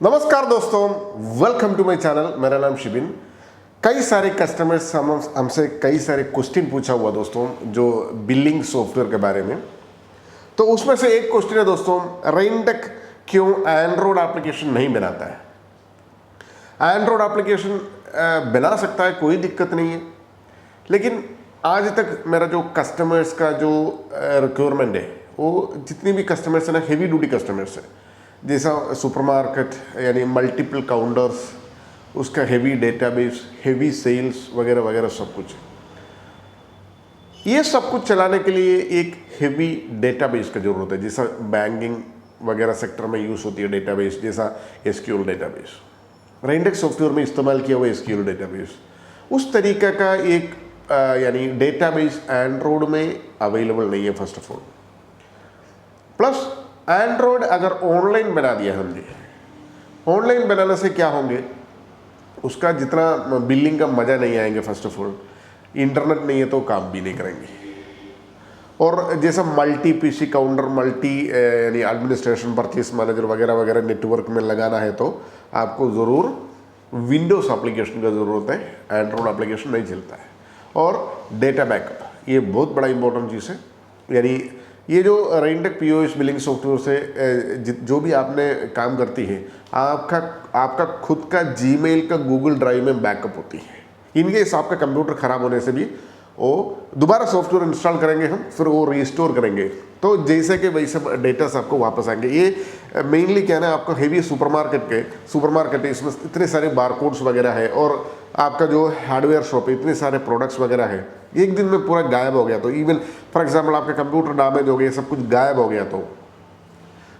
नमस्कार दोस्तों, welcome to my channel. मेरा नाम शिबिन। कई सारे कस्टमर्स हमसे कई सारे क्वेश्चन पूछा हुआ दोस्तों, जो बिलिंग सॉफ्टवेयर के बारे में। तो उसमें से एक क्वेश्चन है दोस्तों, रेनडेक क्यों एंड्रॉयड एप्लीकेशन नहीं बनाता है। एंड्रॉयड एप्लीकेशन बना सकता है, कोई दिक्कत नहीं है, लेकिन आज तक मेरा जो कस्टमर्स का जो रिक्वायरमेंट है, वो जितनी भी कस्टमर्स है ना, हेवी ड्यूटी कस्टमर्स है, जैसा सुपरमार्केट यानी मल्टीपल काउंटर्स, उसका हेवी डेटाबेस, हेवी सेल्स वगैरह वगैरह सब कुछ। ये सब कुछ चलाने के लिए एक हेवी डेटाबेस का जरूरत है, जैसा बैंकिंग वगैरह सेक्टर में यूज़ होती है डेटाबेस, जैसा एसक्यूएल डेटाबेस। रेनडेक सॉफ्टवेयर में इस्तेमाल किया हुआ एसक्यूएल डेटाबेस, उस तरीके का एक यानी डेटाबेस एंड्रॉयड में अवेलेबल नहीं है first of all. Plus Android अगर ऑनलाइन बना दिया हमने, ऑनलाइन बनाने से क्या होंगे, उसका जितना बिलिंग का मज़ा नहीं आएंगे। फर्स्ट ऑफ ऑल इंटरनेट नहीं है तो काम भी नहीं करेंगे। और जैसा मल्टी पीसी काउंटर, मल्टी यानी एडमिनिस्ट्रेशन, परचेस मैनेजर वगैरह वगैरह नेटवर्क में लगाना है तो आपको ज़रूर विंडोज़ एप्लीकेशन का ज़रूरत है, एंड्रॉयड एप्लीकेशन नहीं चलता है। और डेटा बैकअप, ये बहुत बड़ा इंपॉर्टेंट चीज़ है। यानी ये जो रेनडेक पीओएस बिलिंग सॉफ्टवेयर से जो भी आपने काम करती है, आपका खुद का जीमेल का गूगल ड्राइव में बैकअप होती है। इनकेस आपका कंप्यूटर ख़राब होने से भी वो दोबारा सॉफ्टवेयर इंस्टॉल करेंगे हम, फिर वो रिस्टोर करेंगे, तो जैसे कि वैसे डेटास आपको वापस आएंगे। ये मेनली क्या है ना, आपको हेवी सुपरमार्केट है, इसमें इतने सारे बारकोड्स वगैरह है, और आपका जो हार्डवेयर शॉप है, इतने सारे प्रोडक्ट्स वगैरह है, एक दिन में पूरा गायब हो गया तो, इवन फॉर एग्जांपल आपका कंप्यूटर डैमेज हो गया, सब कुछ गायब हो गया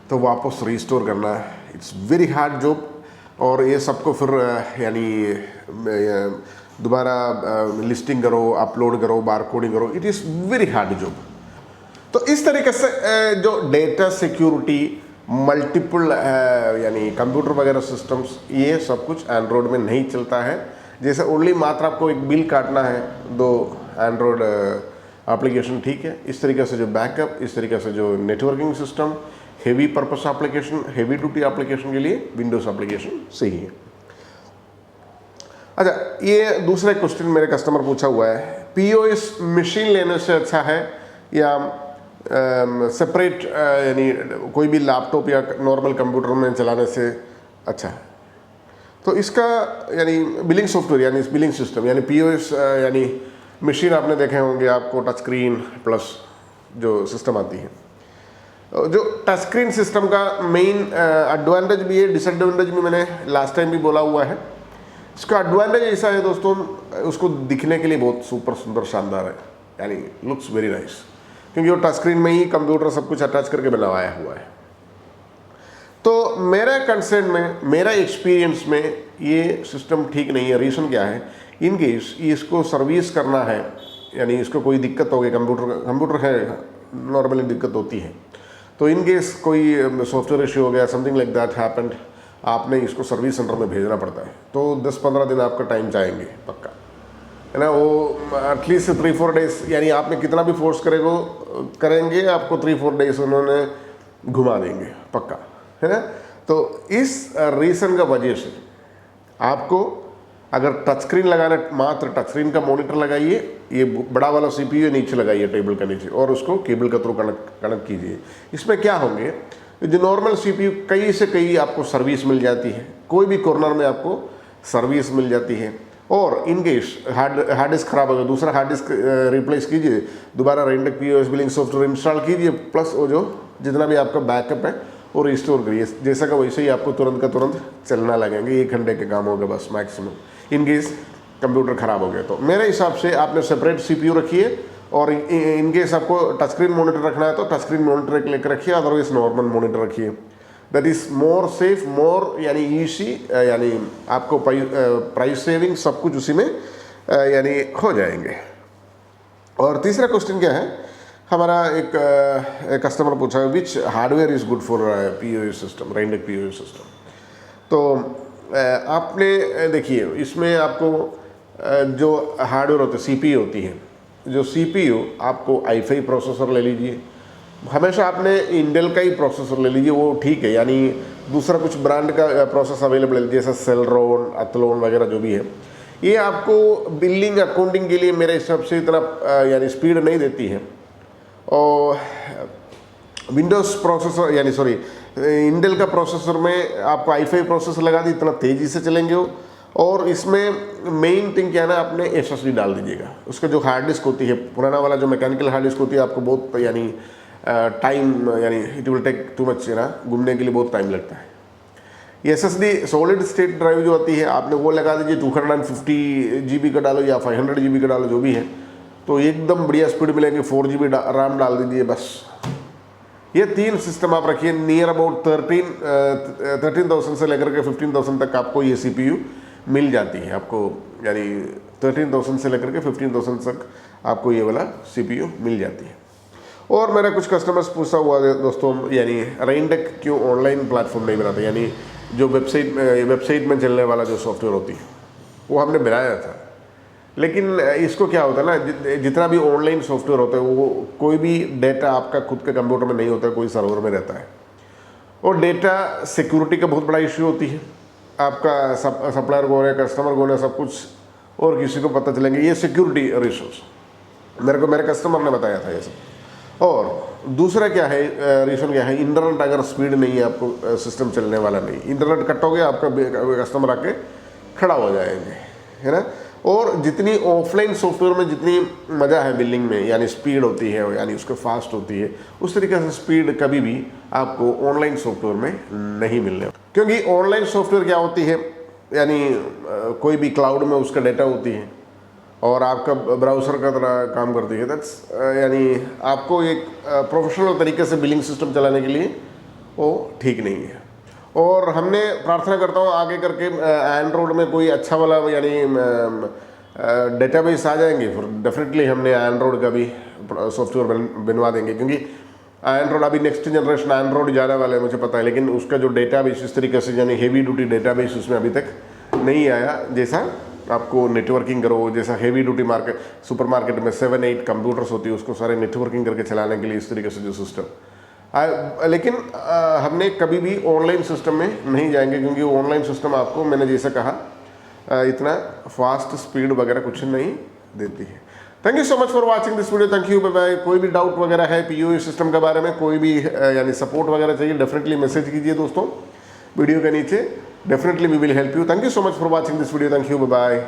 तो वापस रिस्टोर करना, इट्स वेरी हार्ड जॉब। और ये सबको फिर यानी दोबारा लिस्टिंग करो, अपलोड करो, बारकोडिंग करो, it is very hard job. तो इस तरीके से जो डेटा सिक्योरिटी, मल्टीपल यानी कंप्यूटर वगैरह सिस्टम्स, ये सब कुछ एंड्रॉयड में नहीं चलता है। जैसे ओनली मात्र आपको एक बिल काटना है, दो एंड्रॉयड एप्लीकेशन ठीक है। इस तरीके से जो बैकअप, इस तरीके से जो networking system, heavy purpose application, heavy duty application के लिए विंडोज़ एप्लीकेशन सही है। अच्छा, ये दूसरा क्वेश्चन मेरे कस्टमर पूछा हुआ है, पीओएस मशीन लेने से अच्छा है या सेपरेट यानी कोई भी लैपटॉप या नॉर्मल कंप्यूटर में चलाने से अच्छा है। तो इसका यानी बिलिंग सॉफ्टवेयर यानी बिलिंग सिस्टम यानी पीओएस यानी मशीन आपने देखे होंगे, आपको टच स्क्रीन प्लस जो सिस्टम आती है। जो टच स्क्रीन सिस्टम का मेन एडवांटेज भी है, डिसएडवांटेज भी मैंने लास्ट टाइम भी बोला हुआ है। इसका एडवांटेज ऐसा है दोस्तों, उसको दिखने के लिए बहुत सुपर सुंदर शानदार है, यानी लुक्स वेरी नाइस, क्योंकि वो टच स्क्रीन में ही कंप्यूटर सब कुछ अटैच करके बनाया हुआ है। तो मेरा कंसर्न में, मेरा एक्सपीरियंस में ये सिस्टम ठीक नहीं है। रीज़न क्या है, इन केस इसको सर्विस करना है, यानी इसको कोई दिक्कत हो गई, कंप्यूटर है नॉर्मली दिक्कत होती है, तो इन केस कोई सॉफ्टवेयर इश्यू हो गया, समथिंग लाइक दैट हैपेंड, आपने इसको सर्विस सेंटर में भेजना पड़ता है, तो 10-15 दिन आपका टाइम जाएंगे पक्का, है ना। वो एटलीस्ट 3-4 डेज, यानी आपने कितना भी फोर्स करेंगे आपको 3-4 डेज उन्होंने घुमा देंगे पक्का, है ना। तो इस रीज़न का वजह से आपको अगर टच स्क्रीन लगाना, मात्र टच स्क्रीन का मॉनिटर लगाइए, ये बड़ा वाला सीपीयू नीचे लगाइए टेबल का नीचे, और उसको केबल के थ्रू कनेक्ट कीजिए। इसमें क्या होंगे, जो नॉर्मल सीपीयू कई से कई आपको सर्विस मिल जाती है, कोई भी कॉर्नर में आपको सर्विस मिल जाती है। और इन केस हार्ड डिस्क खराब हो गया, दूसरा हार्ड डिस्क रिप्लेस कीजिए, दोबारा रेनडेक पीओएस बिलिंग सॉफ्टवेयर इंस्टॉल कीजिए, प्लस वो जो जितना भी आपका बैकअप है वो रिस्टोर करिए, जैसा का वैसे ही आपको तुरंत का तुरंत चलना लगेंगे। 1 घंटे के काम होगा बस मैक्सिमम, इन केस कंप्यूटर ख़राब हो गया तो। मेरे हिसाब से आपने सेपरेट सीपीयू रखिए, और इन केस आपको टच स्क्रीन मॉनिटर रखना है तो टच स्क्रीन मॉनिटर लेकर रखिए, अदरवाइज नॉर्मल मॉनिटर रखिए। दैट इज़ मोर सेफ, मोर यानी ईजी, यानी आपको प्राइस सेविंग सब कुछ उसी में यानी हो जाएंगे। और तीसरा क्वेश्चन क्या है, हमारा एक कस्टमर पूछा है, which hardware is good for POS system, रेनडेक पीओएस सिस्टम। तो आपने देखिए, इसमें आपको जो हार्डवेयर होते हैं, सीपीयू होती है, जो सीपीयू आपको i5 प्रोसेसर ले लीजिए, हमेशा आपने इंटेल का ही प्रोसेसर ले लीजिए, वो ठीक है, यानी दूसरा कुछ ब्रांड का प्रोसेस अवेलेबल है, जैसा सेलरोन, अतलोन वगैरह जो भी है। ये आपको बिलिंग अकाउंटिंग के लिए मेरे हिसाब से इतना यानी स्पीड नहीं देती है। और विंडोज़ प्रोसेसर यानी सॉरी इंटेल का प्रोसेसर में आपको i5 प्रोसेसर लगा दी, इतना तेज़ी से चलेंगे वो। और इसमें मेन थिंग क्या है ना, आपने SSD डाल दीजिएगा। उसका जो हार्ड डिस्क होती है, पुराना वाला जो मैकेनिकल हार्ड डिस्क होती है, आपको बहुत यानी टाइम यानी it will take too much ना, घूमने के लिए बहुत टाइम लगता है। SSD सॉलिड स्टेट ड्राइव जो होती है, आपने वो लगा दीजिए, 250 GB का डालो या 500 GB का डालो, जो भी है, तो एकदम बढ़िया स्पीड मिलेंगे। 4 GB RAM डाल दीजिए बस। ये 3 सिस्टम आप रखिए, नियर अबाउट 13,000 से लेकर के 15,000 तक आपको ये CPU मिल जाती है आपको, यानी 13,000 से लेकर के 15,000 तक आपको ये वाला CPU मिल जाती है। और मेरा कुछ कस्टमर्स पूछा हुआ है दोस्तों, यानी रेनडेक क्यों ऑनलाइन प्लेटफॉर्म नहीं बनाता, यानी जो वेबसाइट में चलने वाला जो सॉफ्टवेयर होती है वो हमने बनाया था, लेकिन इसको क्या होता है ना, जितना भी ऑनलाइन सॉफ्टवेयर होता है वो कोई भी डेटा आपका खुद के कंप्यूटर में नहीं होता, कोई सर्वर में रहता है। और डेटा सिक्योरिटी का बहुत बड़ा इश्यू होती है। आपका सप्लायर कौन है, कस्टमर कौन है, सब कुछ और किसी को पता चलेंगे, ये सिक्योरिटी रिसोर्स मेरे कस्टमर ने बताया था ये सब। और दूसरा क्या है, रीज़न क्या है, इंटरनेट अगर स्पीड नहीं है, आपको सिस्टम चलने वाला नहीं, इंटरनेट कट हो गया, आपका कस्टमर आके खड़ा हो जाएंगे, है ना। और जितनी ऑफलाइन सॉफ्टवेयर में जितनी मज़ा है बिल्डिंग में, यानी स्पीड होती है, यानी उसके फास्ट होती है, उस तरीके से स्पीड कभी भी आपको ऑनलाइन सॉफ्टवेयर में नहीं मिलने। क्योंकि ऑनलाइन सॉफ्टवेयर क्या होती है, यानी कोई भी क्लाउड में उसका डेटा होती है और आपका ब्राउज़र का तरह काम करती है। दैट्स यानी आपको एक प्रोफेशनल तरीके से बिलिंग सिस्टम चलाने के लिए वो ठीक नहीं है। और हमने प्रार्थना करता हूँ आगे करके एंड्रॉयड में कोई अच्छा वाला यानी डेटाबेस आ जाएंगे, फिर डेफिनेटली हमने एंड्रॉयड का भी सॉफ्टवेयर बनवा देंगे, क्योंकि एंड्रॉयड अभी नेक्स्ट जनरेशन एंड्रॉयड जाने वाला है मुझे पता है, लेकिन उसका जो डेटाबेस इस तरीके से यानी हेवी ड्यूटी डेटाबेस उसमें अभी तक नहीं आया, जैसा आपको नेटवर्किंग करो, जैसा हेवी ड्यूटी मार्केट सुपरमार्केट में 7-8 कंप्यूटर्स होती है, उसको सारे नेटवर्किंग करके चलाने के लिए इस तरीके से जो सिस्टम। लेकिन हमने कभी भी ऑनलाइन सिस्टम में नहीं जाएंगे, क्योंकि ऑनलाइन सिस्टम आपको, मैंने जैसा कहा, इतना फास्ट स्पीड वगैरह कुछ नहीं देती है। Thank you so much for watching this video. Thank you, bye bye. कोई भी डाउट वगैरह है POS सिस्टम के बारे में, कोई भी यानी सपोर्ट वगैरह चाहिए, डेफिनेटली मैसेज कीजिए दोस्तों वीडियो के नीचे, definitely we will help you. Thank you so much for watching this video. Thank you, bye bye.